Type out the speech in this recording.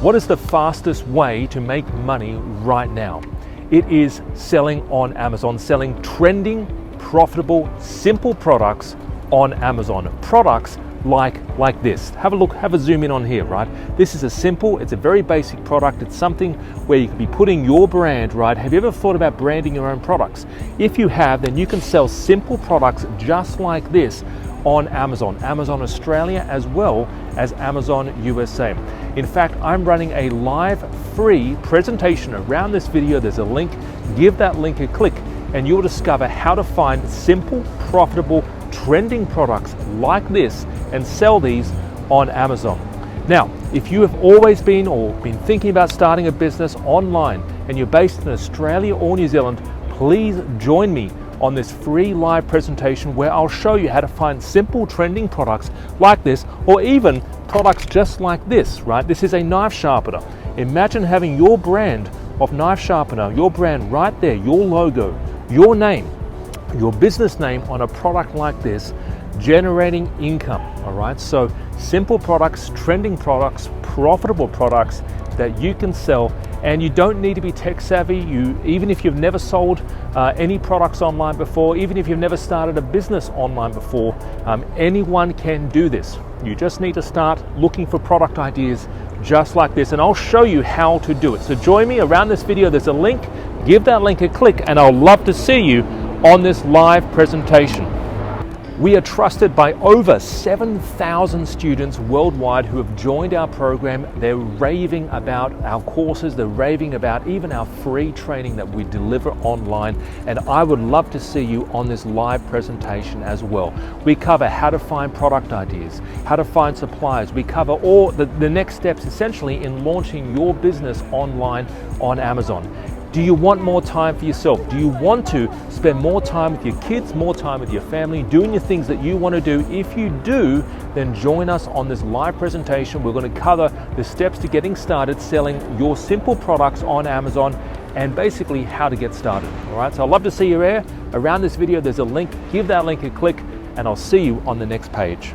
What is the fastest way to make money right now? It is selling on Amazon, selling trending, profitable, simple products on Amazon. Products like this. Have a look, have a zoom in on here, right? This is it's a very basic product. It's something where you can be putting your brand, right? Have you ever thought about branding your own products? If you have, then you can sell simple products just like this on Amazon Australia, as well as Amazon USA. In fact, I'm running a live free presentation around this video. There's a link. Give that link a click and you'll discover how to find simple, profitable, trending products like this and sell these on Amazon. Now, if you have always been thinking about starting a business online and you're based in Australia or New Zealand, please join me on this free live presentation where I'll show you how to find simple trending products like this, or even products just like this, right? This is a knife sharpener. Imagine having your brand of knife sharpener, your brand right there, your logo, your name, your business name on a product like this, generating income. All right, so simple products, trending products, profitable products that you can sell, and you don't need to be tech savvy. Even if you've never sold any products online before, even if you've never started a business online before, anyone can do this. You just need to start looking for product ideas just like this, and I'll show you how to do it. So join me around this video. There's a link. Give that link a click, and I'll love to see you on this live presentation. We are trusted by over 7,000 students worldwide who have joined our program. They're raving about our courses. They're raving about even our free training that we deliver online. And I would love to see you on this live presentation as well. We cover how to find product ideas, how to find suppliers. We cover all the next steps essentially in launching your business online on Amazon. Do you want more time for yourself? Do you want to spend more time with your kids, more time with your family, doing your things that you want to do? If you do, then join us on this live presentation. We're going to cover the steps to getting started selling your simple products on Amazon and basically how to get started. All right, so I'd love to see you there. Around this video, there's a link. Give that link a click and I'll see you on the next page.